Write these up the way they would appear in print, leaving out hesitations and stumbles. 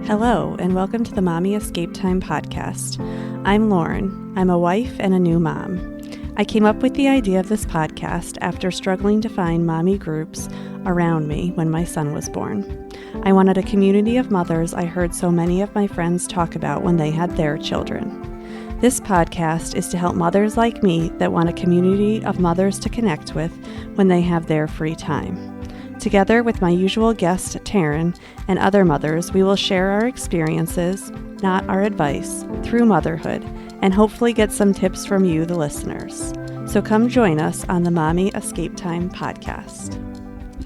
Hello, and welcome to the Mommy Escape Time podcast. I'm Lauren. I'm a wife and a new mom. I came up with the idea of this podcast after struggling to find mommy groups around me when my son was born. I wanted a community of mothers I heard so many of my friends talk about when they had their children. This podcast is to help mothers like me that want a community of mothers to connect with when they have their free time. Together with my usual guest, Taryn, and other mothers, we will share our experiences, not our advice, through motherhood, and hopefully get some tips from you, the listeners. So come join us on the Mommy Escape Time podcast.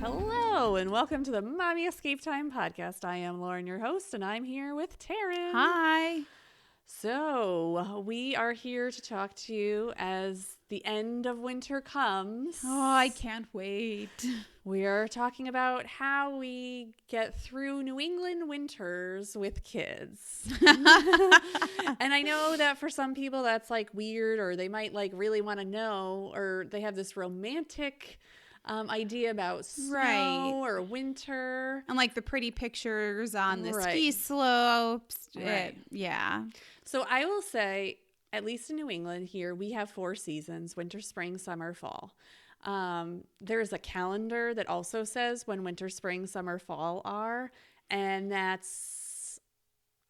Hello, and welcome to the Mommy Escape Time podcast. I am Lauren, your host, and I'm here with Taryn. Hi. So we are here to talk to you as the end of winter comes. Oh, I can't wait. We are talking about how we get through New England winters with kids. And I know that for some people that's like weird, or they might like really want to know, or they have this romantic idea about snow or winter. And like the pretty pictures on the ski slopes. Right. Yeah. So I will say, at least in New England here, we have 4 seasons: winter, spring, summer, fall. There's a calendar that also says when winter, spring, summer, fall are, and that's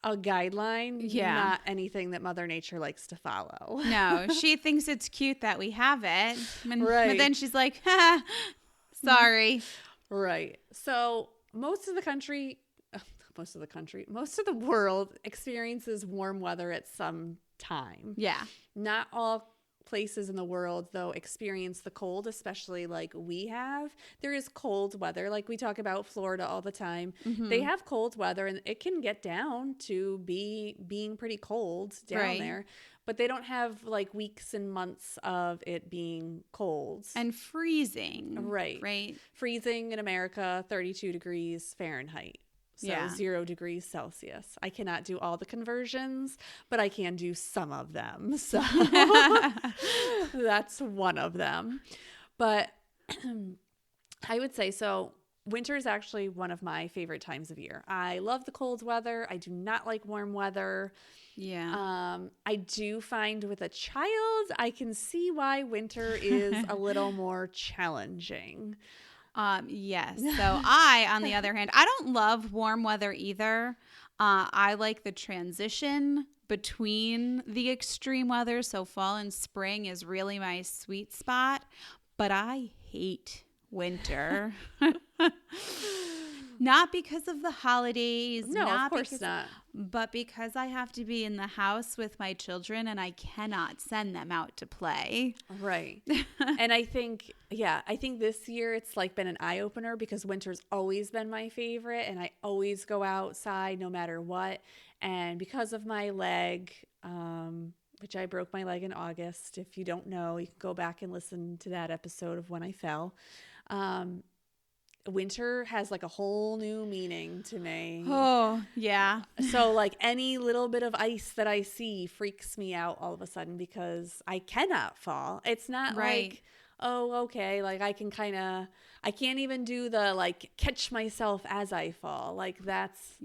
a guideline, not anything that Mother Nature likes to follow. No, she thinks it's cute that we have it. Right. But then she's like, sorry. Right. So most of the world experiences warm weather at some time. Yeah. Not all places in the world, though, experience the cold, especially like we have. There is cold weather. Like we talk about Florida all the time. Mm-hmm. They have cold weather, and it can get down to being pretty cold down there. But they don't have like weeks and months of it being cold. And freezing. Right. Freezing in America, 32 degrees Fahrenheit. So 0 degrees Celsius. I cannot do all the conversions, but I can do some of them. So that's one of them. But I would say, so winter is actually one of my favorite times of year. I love the cold weather. I do not like warm weather. Yeah. I do find with a child, I can see why winter is a little more challenging. Yes. So I, on the other hand, I don't love warm weather either. I like the transition between the extreme weather. So fall and spring is really my sweet spot, but I hate winter. Not because of the holidays. No, of course not. But because I have to be in the house with my children and I cannot send them out to play. Right. And I think this year it's like been an eye-opener because winter's always been my favorite and I always go outside no matter what. And because of my leg, which I broke my leg in August. If you don't know, you can go back and listen to that episode of when I fell. Winter has like a whole new meaning to me. Oh, yeah. So like any little bit of ice that I see freaks me out all of a sudden because I cannot fall. It's not like, oh, okay, like I can't even do the like catch myself as I fall. Like that's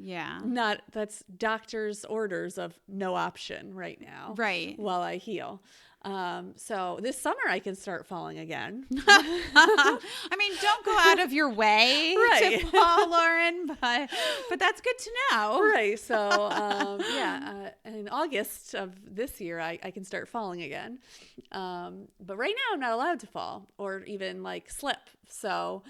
doctor's orders of no option right now. Right. While I heal. So this summer I can start falling again. I mean, don't go out of your way to fall, Lauren, but that's good to know. Right. So, in August of this year, I can start falling again. But right now I'm not allowed to fall or even like slip. So,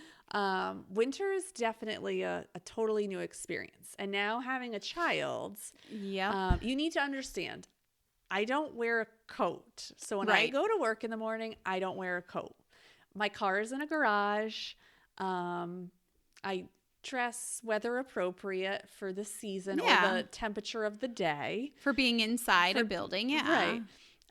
winter is definitely a totally new experience. And now having a child, you need to understand, I don't wear a coat. So when I go to work in the morning, I don't wear a coat. My car is in a garage. I dress weather appropriate for the season or the temperature of the day. For being inside a building, Right.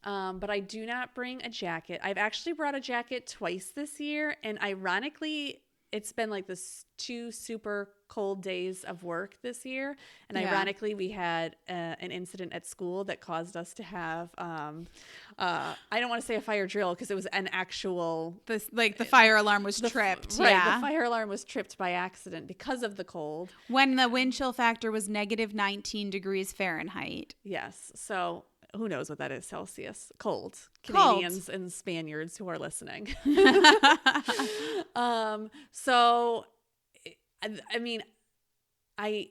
But I do not bring a jacket. I've actually brought a jacket twice this year. And ironically, it's been like this 2 super cold days of work this year. And Yeah. ironically, we had an incident at school that caused us to have, I don't want to say a fire drill because it was an actual. The fire alarm was tripped. Right. Yeah. The fire alarm was tripped by accident because of the cold. When the wind chill factor was negative 19 degrees Fahrenheit. Yes. So who knows what that is Celsius? Cold. Canadians and Spaniards who are listening. So, I mean, I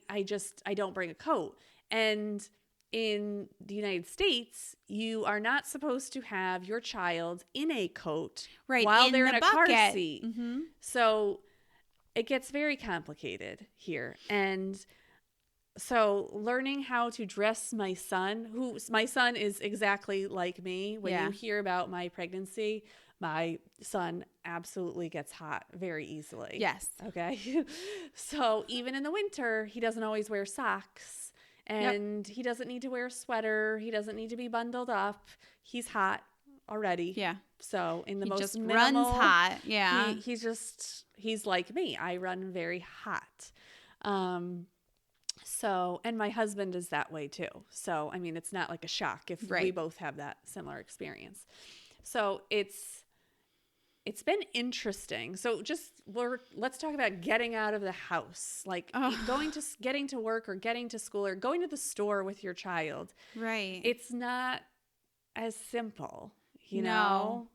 don't bring a coat. And in the United States, you are not supposed to have your child in a coat while they're in a car seat. Mm-hmm. So it gets very complicated here. And so learning how to dress my son is exactly like me. When you hear about my pregnancy, my son absolutely gets hot very easily. Yes. Okay. So even in the winter, he doesn't always wear socks, and he doesn't need to wear a sweater. He doesn't need to be bundled up. He's hot already. Yeah. So in the most just minimal, runs hot. Yeah. He's like me. I run very hot. So, and my husband is that way too. So, I mean, it's not like a shock if we both have that similar experience. So it's been interesting. So let's talk about getting out of the house, like getting to work or getting to school or going to the store with your child. Right. It's not as simple, you know?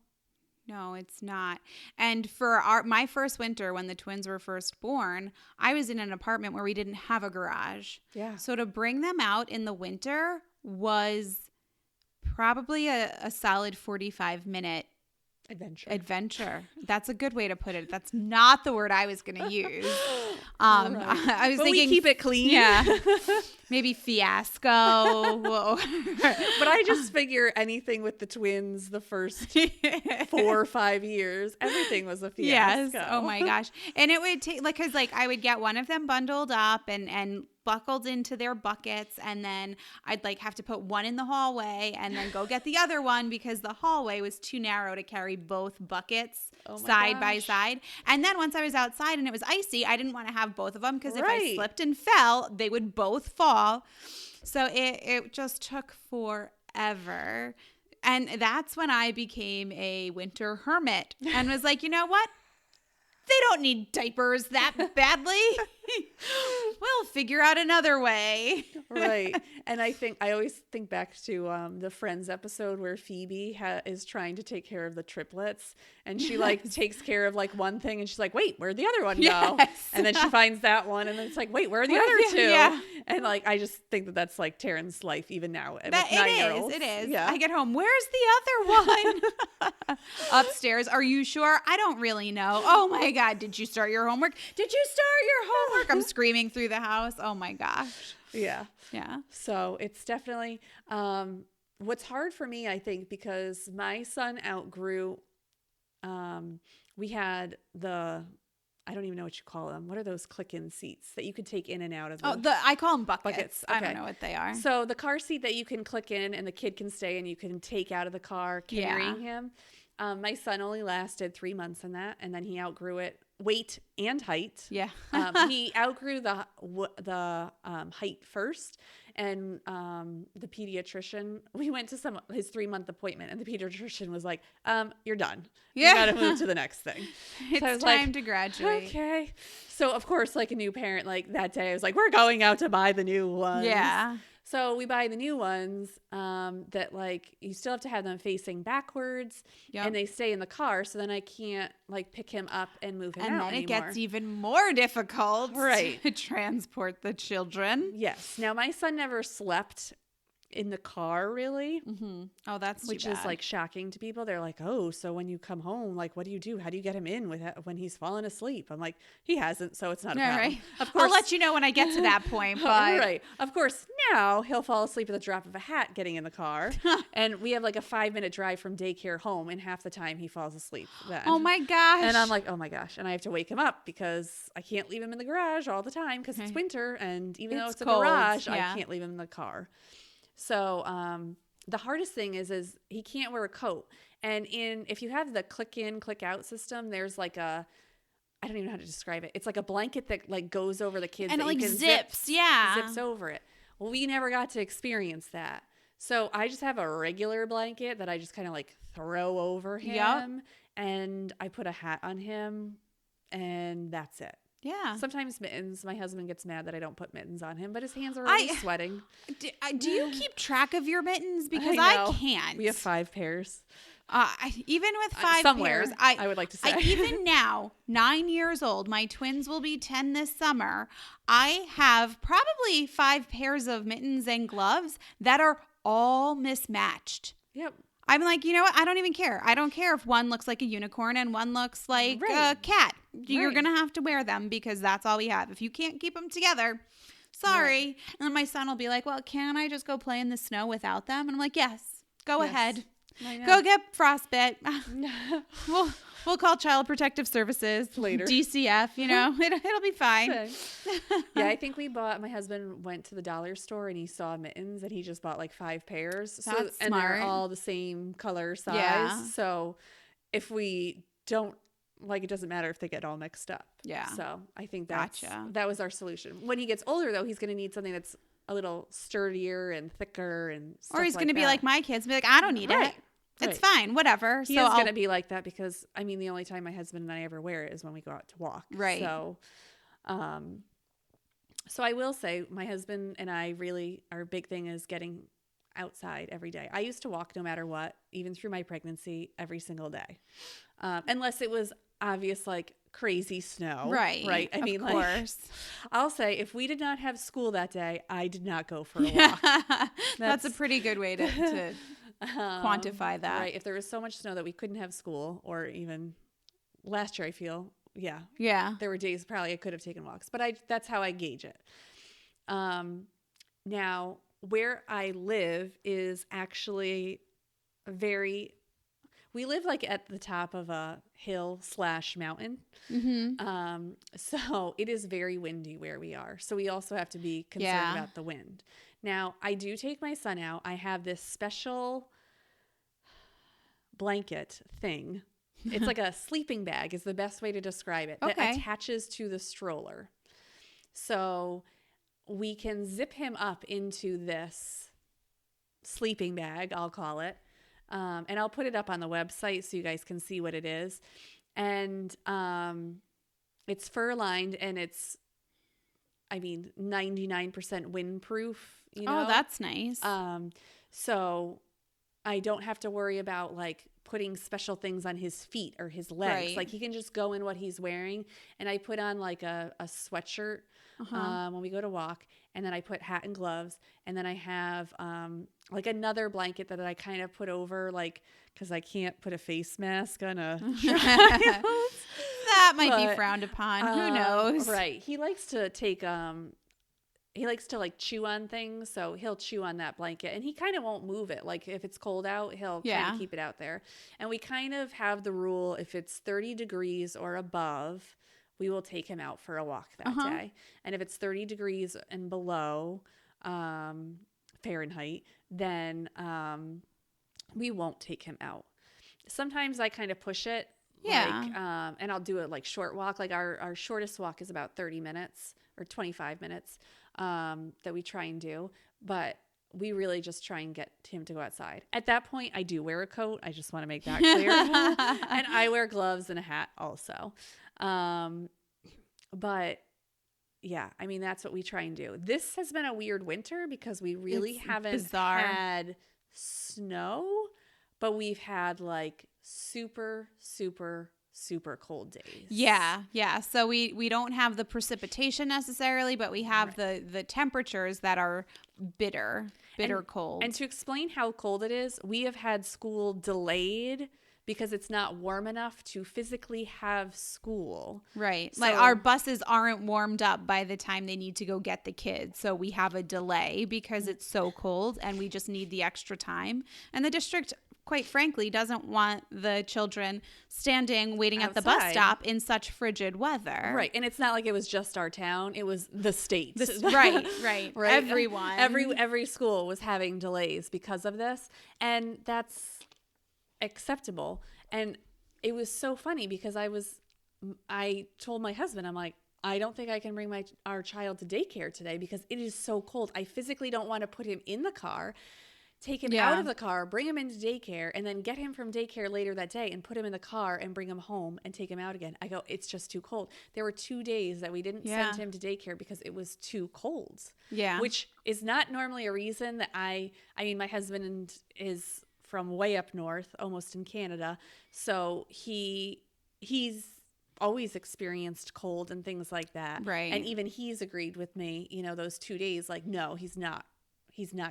No, it's not. And for my first winter when the twins were first born, I was in an apartment where we didn't have a garage. Yeah. So to bring them out in the winter was probably a solid 45-minute adventure. That's a good way to put it. That's not the word I was going to use. I was thinking we keep it clean. Yeah. Maybe fiasco. Whoa. But I just figure anything with the twins the first 4 or 5 years, everything was a fiasco. Yes. Oh my gosh. And it would take because I would get one of them bundled up and buckled into their buckets, and then I'd have to put one in the hallway and then go get the other one because the hallway was too narrow to carry both buckets side by side. And then once I was outside and it was icy, I didn't want to have both of them because if I slipped and fell, they would both fall. So it just took forever. And that's when I became a winter hermit and was like, you know what? They don't need diapers that badly. We'll figure out another way. Right. And I always think back to the Friends episode where Phoebe is trying to take care of the triplets, and she takes care of one thing, and she's like, wait, where'd the other one go? And then she finds that one, and then it's like, wait, where are the other two? Yeah. And I just think that that's Taryn's life even now. It is. Yeah. I get home. Where's the other one? Upstairs. Are you sure? I don't really know. Oh my God. Did you start your homework? Did you start your homework? I'm screaming through the house. Oh my gosh. Yeah. Yeah. So it's definitely what's hard for me, I think, because my son outgrew, we had I don't even know what you call them. What are those click-in seats that you could take in and out of? I call them buckets. Okay. I don't know what they are. So the car seat that you can click in and the kid can stay and you can take out of the car carrying him. My son only lasted 3 months in that, and then he outgrew it, weight and height. Yeah. He outgrew the height first, and the pediatrician, we went to his 3-month appointment, and the pediatrician was like, you're done. Yeah. You got to move to the next thing. It's time to graduate. Okay. So, of course, a new parent, that day, I was like, we're going out to buy the new ones. Yeah. So we buy the new ones that you still have to have them facing backwards, and they stay in the car. So then I can't pick him up and move him out anymore. And then it gets even more difficult to transport the children. Yes. Now my son never slept in the car really. Mm-hmm. Oh, that's which too bad. Is shocking to people. They're like, oh, so when you come home, what do you do? How do you get him in when he's fallen asleep? I'm like, he hasn't, so it's not a problem. Right. Of course, I'll let you know when I get to that point. But right. Of course, now he'll fall asleep at the drop of a hat getting in the car. And we have a 5-minute drive from daycare home, and half the time he falls asleep then. Oh my gosh. And I'm like, oh my gosh. And I have to wake him up because I can't leave him in the garage all the time because it's winter. And even though it's cold, a garage, I can't leave him in the car. So the hardest thing is he can't wear a coat. And if you have the click in, click out system, there's a I don't even know how to describe it. It's like a blanket that like goes over the kids. And that it like you can zips. Yeah. Zips over it. Well, we never got to experience that. So I just have a regular blanket that I just kind of like throw over him. Yep. And I put a hat on him and that's it. Yeah. Sometimes mittens. My husband gets mad that I don't put mittens on him, but his hands are already sweating. Do you keep track of your mittens? Because I can't. We have 5 pairs. Even with 5 somewhere, pairs, I would like to say. Even now, 9 years old, my twins will be 10 this summer. I have probably 5 pairs of mittens and gloves that are all mismatched. Yep. I'm like, you know what? I don't even care. I don't care if one looks like a unicorn and one looks like a cat. You're going to have to wear them because that's all we have. If you can't keep them together, sorry. Right. And then my son will be like, well, can I just go play in the snow without them? And I'm like, yes, go ahead. Go get frostbite. We'll call Child Protective Services later. DCF, it'll be fine. Yeah, I think my husband went to the dollar store and he saw mittens and he just bought like 5 pairs. That's smart. And they're all the same color size. Yeah. So if we don't, like, it doesn't matter if they get all mixed up. Yeah. So I think that was our solution. When he gets older though, he's going to need something that's a little sturdier and thicker and stuff. Or he's going to be like my kids, be like, I don't need it. It's fine, whatever. He is going to be like that because, I mean, the only time my husband and I ever wear it is when we go out to walk. Right. So I will say my husband and I really, our big thing is getting outside every day. I used to walk no matter what, even through my pregnancy, every single day. Unless it was obvious, like crazy snow. Right. I mean, of course. I'll say if we did not have school that day, I did not go for a walk. That's a pretty good way to quantify that. Right. If there was so much snow that we couldn't have school, or even last year, I feel, yeah, there were days probably I could have taken walks, but that's how I gauge it. Now where I live is actually we live like at the top of a hill/mountain. Mm-hmm. So it is very windy where we are. So we also have to be concerned about the wind. Now, I do take my son out. I have this special blanket thing. It's like a sleeping bag is the best way to describe it. That attaches to the stroller. So we can zip him up into this sleeping bag, I'll call it. And I'll put it up on the website so you guys can see what it is. And it's fur lined and it's, 99% windproof. Oh, that's nice. So I don't have to worry about like putting special things on his feet or his legs. Right. Like he can just go in what he's wearing. And I put on like a sweatshirt when we go to walk. And then I put hat and gloves. And then I have like another blanket that I kind of put over, like, because I can't put a face mask on a child. That might be frowned upon. Who knows? Right. He likes to take he likes to like chew on things, so he'll chew on that blanket and he kind of won't move it. Like if it's cold out, he'll kind of keep it out there. And we kind of have the rule, if it's 30 degrees or above, we will take him out for a walk that day. And if it's 30 degrees and below Fahrenheit, then we won't take him out. Sometimes I kind of push it. Like, and I'll do a like short walk. Like our shortest walk is about 30 minutes or 25 minutes that we try and do. But we really just try and get him to go outside. At that point, I do wear a coat. I just want to make that clear. And I wear gloves and a hat also. But yeah, that's what we try and do. This has been a weird winter because we really haven't had snow, but we've had like super, super, super cold days. Yeah. So we don't have the precipitation necessarily, but we have the temperatures that are bitter cold. And to explain how cold it is, we have had school delayed because it's not warm enough to physically have school. Right. So, like our buses aren't warmed up by the time they need to go get the kids. So we have a delay because it's so cold and we just need the extra time. And the district, quite frankly, doesn't want the children standing waiting outside at the bus stop in such frigid weather. Right. And it's not like it was just our town. It was the state. Right. Everyone. Every school was having delays because of this. And that's acceptable. And it was so funny because I was I told my husband, I'm like, I don't think I can bring our child to daycare today because it is so cold. I physically don't want to put him in the car, take him out of the car, bring him into daycare, and then get him from daycare later that day and put him in the car and bring him home and take him out again. I go, it's just too cold. There were 2 days that we didn't send him to daycare because it was too cold. Yeah. Which is not normally a reason that I mean, my husband is from way up north, almost in Canada. So he's always experienced cold and things like that. Right. And even he's agreed with me, those 2 days, like, no, he's not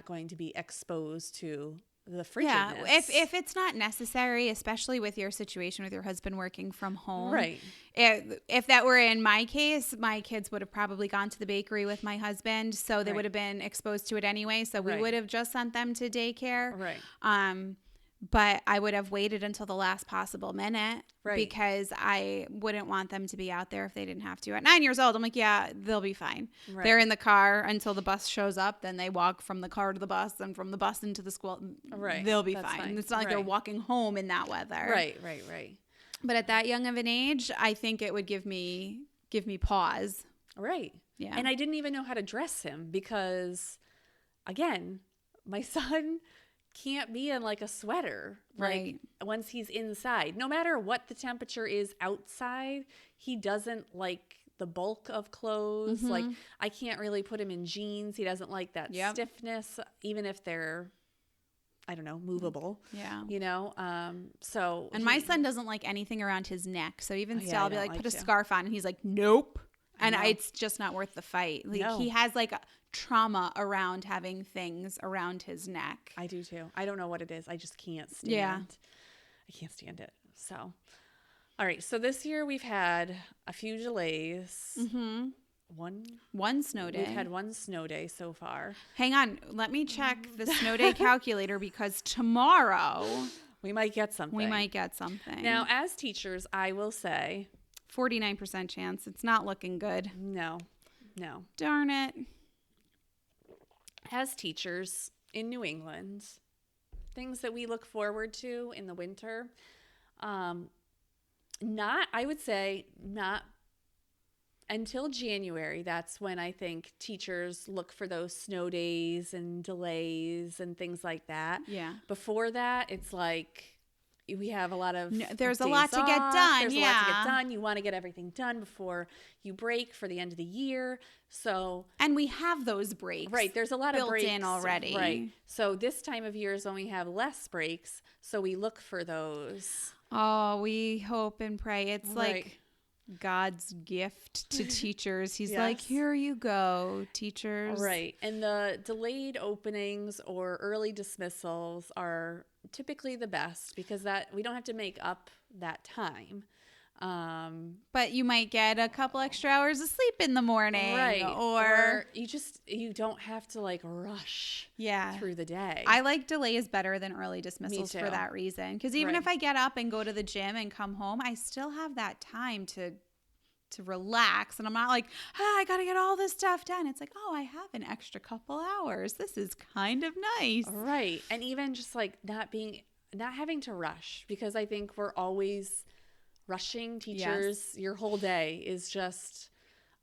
going to be exposed to the frigidness. Yeah, if it's not necessary, especially with your situation with your husband working from home. Right. If that were in my case, my kids would have probably gone to the bakery with my husband, so they would have been exposed to it anyway. So we would have just sent them to daycare. Right. But I would have waited until the last possible minute because I wouldn't want them to be out there if they didn't have to. At 9 years old, I'm like, yeah, they'll be fine. Right. They're in the car until the bus shows up. Then they walk from the car to the bus and from the bus into the school. Right. They'll be fine. It's not like they're walking home in that weather. Right. But at that young of an age, I think it would give me pause. Right. Yeah. And I didn't even know how to dress him because, again, my son can't be in like a sweater once he's inside. No matter what the temperature is outside, he doesn't like the bulk of clothes. Mm-hmm. Like, I can't really put him in jeans. He doesn't like that stiffness, even if they're, I don't know, movable. Yeah. So. And my son doesn't like anything around his neck. So even still, I'll be like, put a scarf on. And he's like, nope. And it's just not worth the fight. Like, he has like a trauma around having things around his neck. I do too. I don't know what it is. I just can't stand. Yeah. I can't stand it. So, all right. So this year we've had a few delays. Mm-hmm. One snow day. We've had one snow day so far. Hang on. Let me check the snow day calculator because tomorrow we might get something. Now, as teachers, I will say 49% chance. It's not looking good. No. Darn it. As teachers in New England, things that we look forward to in the winter, I would say not until January. That's when I think teachers look for those snow days and delays and things like that. Yeah. Before that, it's like we have a lot of there's a lot to get done. There's a lot to get done. You want to get everything done before you break for the end of the year. So, and we have those breaks. Right. There's a lot of breaks built in already. Right. So this time of year is when we have less breaks. So we look for those. Oh, we hope and pray. It's like God's gift to teachers. He's like, here you go, teachers. Right. And the delayed openings or early dismissals are typically the best because that we don't have to make up that time. But you might get a couple extra hours of sleep in the morning. Right. Or you don't have to like rush through the day. I like delays better than early dismissals for that reason. Because even if I get up and go to the gym and come home, I still have that time to relax. And I'm not like, I got to get all this stuff done. It's like, I have an extra couple hours. This is kind of nice. Right. And even just like not having to rush, because I think we're always rushing. Teachers, your whole day is just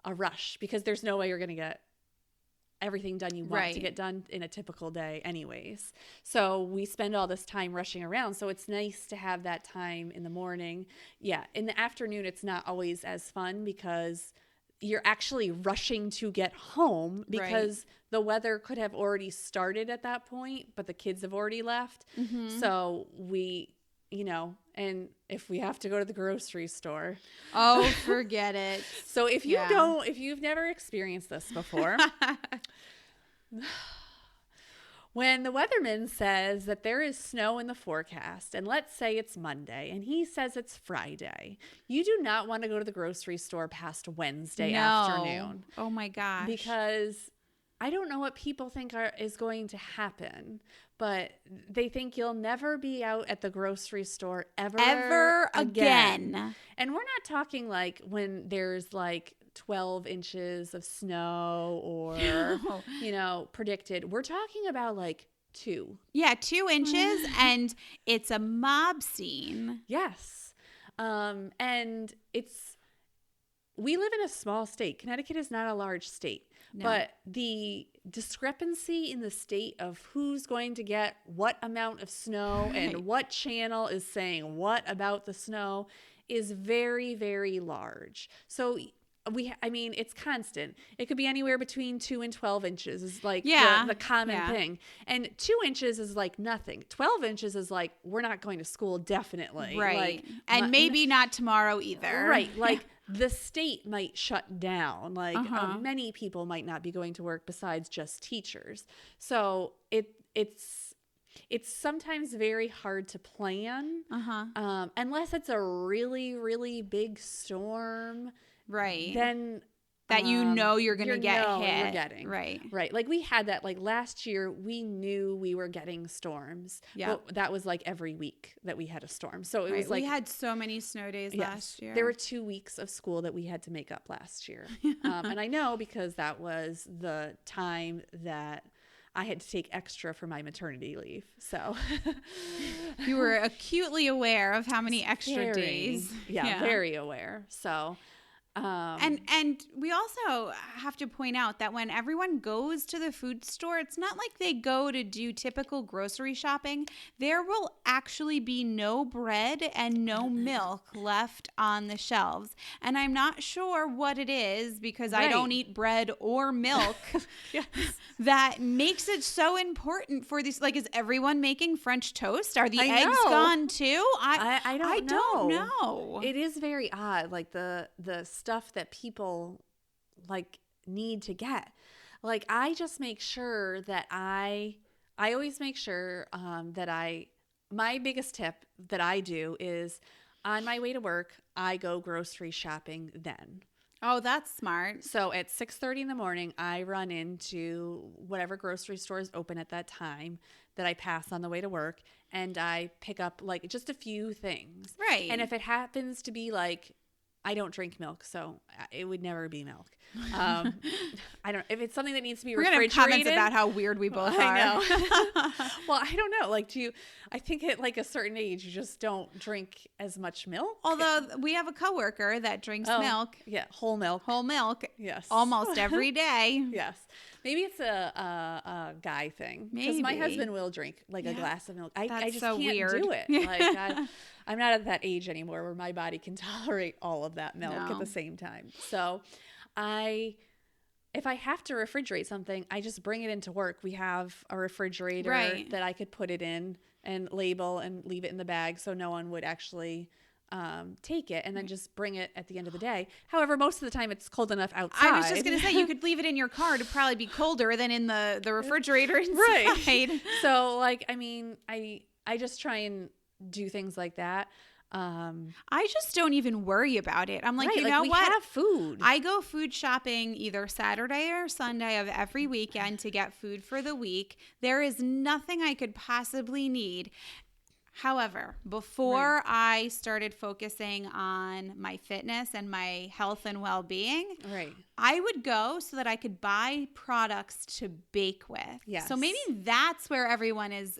a rush because there's no way you're going to get everything done you want to get done in a typical day anyways. So we spend all this time rushing around. So it's nice to have that time in the morning. Yeah. In the afternoon, it's not always as fun because you're actually rushing to get home because the weather could have already started at that point, but the kids have already left. Mm-hmm. So and if we have to go to the grocery store. Oh, forget it. So if you've never experienced this before, when the weatherman says that there is snow in the forecast, and let's say it's Monday, and he says it's Friday, you do not want to go to the grocery store past Wednesday afternoon. Oh my gosh. Because I don't know what people think is going to happen, but they think you'll never be out at the grocery store ever again. And we're not talking like when there's like 12 inches of snow or, predicted. We're talking about like 2. Yeah, 2 inches and it's a mob scene. Yes. And it's we live in a small state. Connecticut is not a large state. No. But the discrepancy in the state of who's going to get what amount of snow and what channel is saying what about the snow is very, very large. So it's constant. It could be anywhere between 2 and 12 inches is like the common thing. And 2 inches is like nothing. 12 inches is like, we're not going to school, definitely. Right. Like, and maybe not tomorrow either. Right. Like the state might shut down. Like many people might not be going to work besides just teachers. So it's sometimes very hard to plan unless it's a really, really big storm. Right. Then that you're going to get hit. You're getting. Right. Right. Like we had that like last year we knew we were getting storms. Yeah. That was like every week that we had a storm. So it was like we had so many snow days last year. There were 2 weeks of school that we had to make up last year. And I know because that was the time that I had to take extra for my maternity leave. So you were acutely aware of how many extra days. Yeah, very aware. So and we also have to point out that when everyone goes to the food store, it's not like they go to do typical grocery shopping. There will actually be no bread and no milk left on the shelves. And I'm not sure what it is because I don't eat bread or milk that makes it so important for these. Like, is everyone making French toast? Are the eggs gone too? I don't know. It is very odd. Like the stuff that people like need to get. Like I just make sure that I always make sure that my biggest tip that I do is on my way to work, I go grocery shopping then. Oh, that's smart. So at 6:30 in the morning, I run into whatever grocery store is open at that time that I pass on the way to work, and I pick up like just a few things. Right. And if it happens to be like, I don't drink milk, so it would never be milk. I don't. If it's something that needs to be refrigerated, we're gonna have comments about how weird we both are. I know. Well, I don't know. Like, I think at like a certain age, you just don't drink as much milk. Although we have a coworker that drinks milk. Yeah, whole milk. Whole milk. Yes. Almost every day. Yes. Maybe it's a guy thing. Because my husband will drink like a glass of milk. I just can't do it. Like I'm not at that age anymore where my body can tolerate all of that milk at the same time. So if I have to refrigerate something, I just bring it into work. We have a refrigerator that I could put it in and label and leave it in the bag so no one would actually take it and then just bring it at the end of the day. However, most of the time it's cold enough outside. I was just going to say, you could leave it in your car to probably be colder than in the refrigerator inside. Right. So like, I mean, I just try and do things like that. I just don't even worry about it. I'm like, you know what? We have food. I go food shopping either Saturday or Sunday of every weekend to get food for the week. There is nothing I could possibly need. However, before I started focusing on my fitness and my health and well-being, I would go so that I could buy products to bake with. Yes. So maybe that's where everyone is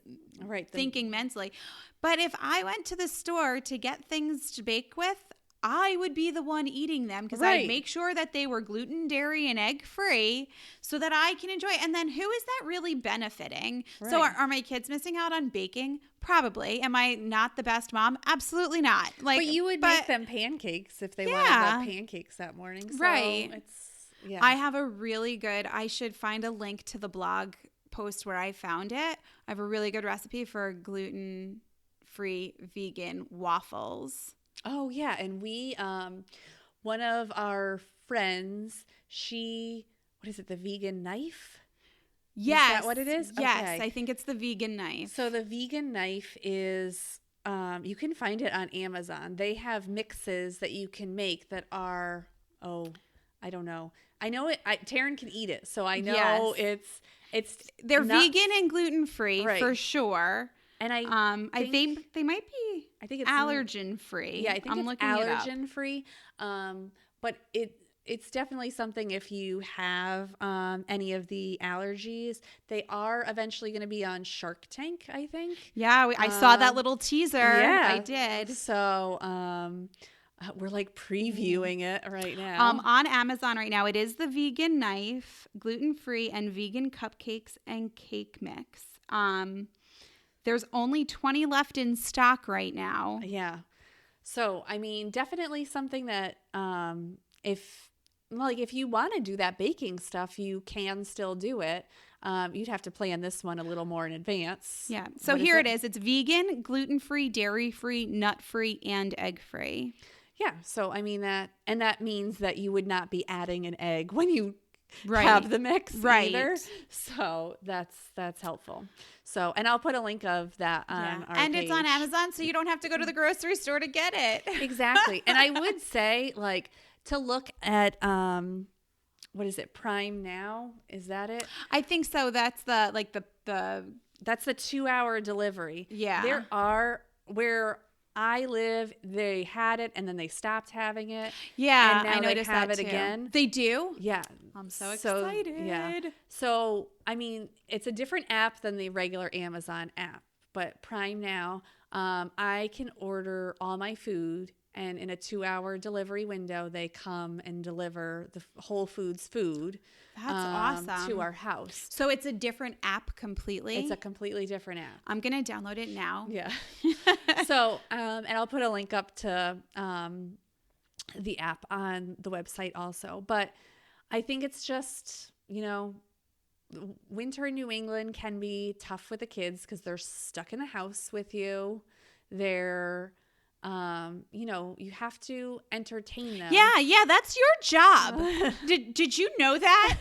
thinking mentally. But if I went to the store to get things to bake with, I would be the one eating them because I'd make sure that they were gluten, dairy, and egg free so that I can enjoy it. And then who is that really benefiting? Right. So are my kids missing out on baking? Probably. Am I not the best mom? Absolutely not. Like, but you would make them pancakes if they wanted pancakes that morning. So I have a really good, I should find a link to the blog post where I found it. I have a really good recipe for gluten-free vegan waffles. Oh, yeah. And we, one of our friends, what is it, the vegan knife? Yes. Is that what it is? Yes, okay. I think it's the vegan knife. So the vegan knife is, you can find it on Amazon. They have mixes that you can make that are, I don't know. I know it. Taryn can eat it, so I know they're vegan and gluten-free for sure. And I think they might be. I think it's allergen free. Yeah, I think it's allergen free. But it's definitely something if you have any of the allergies. They are eventually going to be on Shark Tank, I think. Yeah, I saw that little teaser. Yeah, I did. So We're like previewing it right now. On Amazon right now, it is the vegan knife, gluten-free, and vegan cupcakes and cake mix. There's only 20 left in stock right now. Yeah. So, I mean, definitely something that if you want to do that baking stuff, you can still do it. You'd have to plan this one a little more in advance. Yeah. So here it is. It's vegan, gluten-free, dairy-free, nut-free, and egg-free. Yeah. So, I mean, that means that you would not be adding an egg when you have the mix either. So that's helpful. So, and I'll put a link of that on our and page. It's on Amazon, so you don't have to go to the grocery store to get it. Exactly. And I would say like to look at what is it, Prime Now? Is that it? I think so. That's the that's the 2-hour delivery. Yeah. There are where I live, they had it and then they stopped having it. Yeah, and now I noticed they have that it too. again. They do? Yeah. I'm so excited. Yeah. So, I mean, it's a different app than the regular Amazon app, but Prime Now, I can order all my food, and in a 2-hour delivery window, they come and deliver the Whole Foods food. That's awesome. To our house. So it's a different app completely? It's a completely different app. I'm going to download it now. Yeah. So, and I'll put a link up to the app on the website also. But I think it's just, winter in New England can be tough with the kids because they're stuck in the house with you. They're, you have to entertain them. Yeah, that's your job. Did you know that?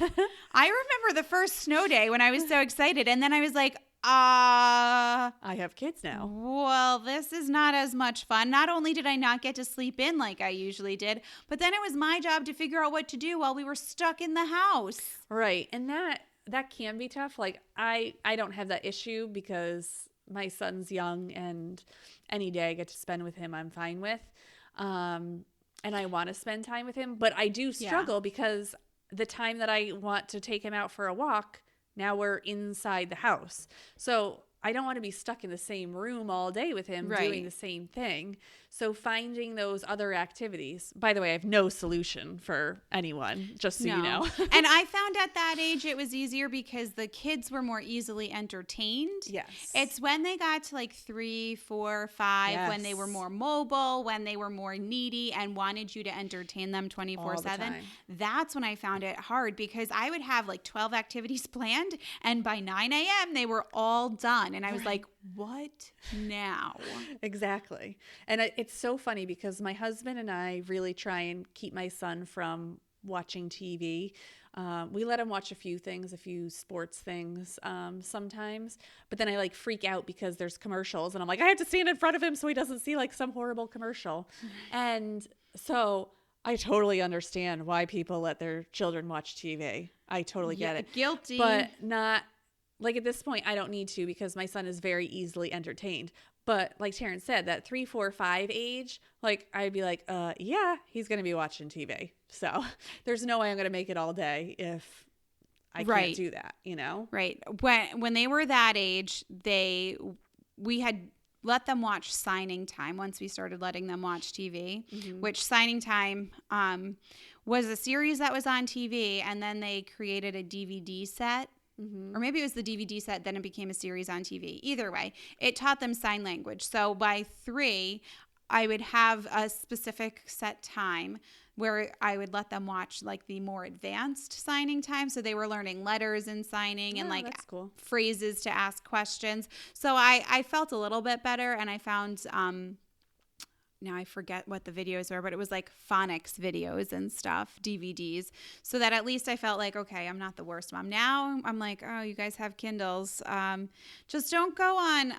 I remember the first snow day when I was so excited, and then I was like, I have kids now. Well, this is not as much fun. Not only did I not get to sleep in like I usually did, but then it was my job to figure out what to do while we were stuck in the house. Right. And that can be tough. Like I don't have that issue because my son's young and any day I get to spend with him, I'm fine with. And I want to spend time with him, but I do struggle because the time that I want to take him out for a walk, now we're inside the house. So I don't want to be stuck in the same room all day with him doing the same thing. So finding those other activities. By the way, I have no solution for anyone, just so you know. And I found at that age it was easier because the kids were more easily entertained. Yes. It's when they got to like 3, 4, 5, when they were more mobile, when they were more needy and wanted you to entertain them 24/7. That's when I found it hard because I would have like 12 activities planned and by 9 a.m. they were all done. And I was like, what now? Exactly. And it's so funny because my husband and I really try and keep my son from watching TV. We let him watch a few sports things sometimes, but then I like freak out because there's commercials and I'm like, I have to stand in front of him so he doesn't see like some horrible commercial. And so I totally understand why people let their children watch TV. I totally get it. Guilty. But not like at this point, I don't need to because my son is very easily entertained. But like Taryn said, that 3, 4, 5 age, like I'd be like, yeah, he's going to be watching TV. So there's no way I'm going to make it all day if I can't do that, Right. When they were that age, we had let them watch Signing Time once we started letting them watch TV, which Signing Time was a series that was on TV, and then they created a DVD set. Or maybe it was the DVD set, then it became a series on TV. Either way, it taught them sign language. So by 3, I would have a specific set time where I would let them watch like the more advanced signing time. So they were learning letters and signing and like phrases to ask questions. So I felt a little bit better, and I found now I forget what the videos were, but it was like phonics videos and stuff, DVDs, so that at least I felt like, okay, I'm not the worst mom. Now I'm like, oh, you guys have Kindles. Just don't go on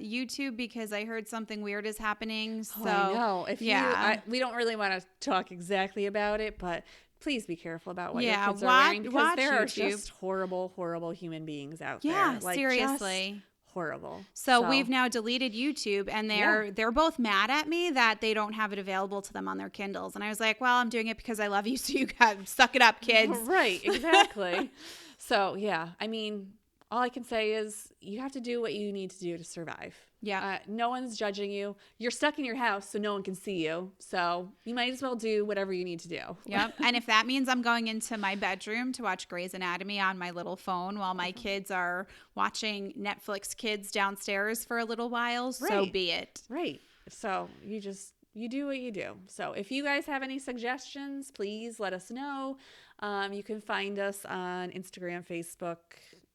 YouTube because I heard something weird is happening. So I know. We don't really want to talk exactly about it, but please be careful about what your kids are wearing because there are just horrible, horrible human beings out there. Yeah, like, seriously. Horrible. So we've now deleted YouTube, and they're both mad at me that they don't have it available to them on their Kindles. And I was like, well, I'm doing it because I love you, so you got suck it up, kids. Right, exactly. So yeah, I mean, all I can say is you have to do what you need to do to survive. Yeah. No one's judging you. You're stuck in your house, so no one can see you. So you might as well do whatever you need to do. Yep. And if that means I'm going into my bedroom to watch Grey's Anatomy on my little phone while my kids are watching Netflix Kids downstairs for a little while, so be it. Right. So you do what you do. So if you guys have any suggestions, please let us know. You can find us on Instagram, Facebook,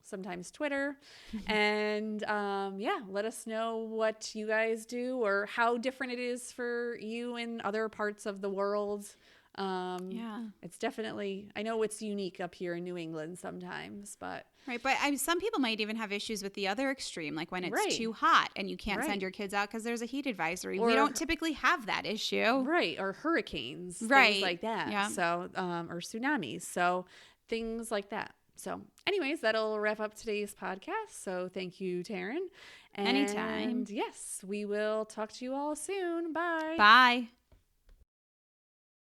sometimes Twitter. And let us know what you guys do or how different it is for you in other parts of the world. It's definitely, I know it's unique up here in New England sometimes, but. Right. But some people might even have issues with the other extreme, like when it's too hot and you can't send your kids out because there's a heat advisory. Or, we don't typically have that issue. Right. Or hurricanes. Right. Things like that. Yeah. So, or tsunamis. So things like that. So anyways, that'll wrap up today's podcast. So thank you, Taryn. Anytime. And yes, we will talk to you all soon. Bye. Bye.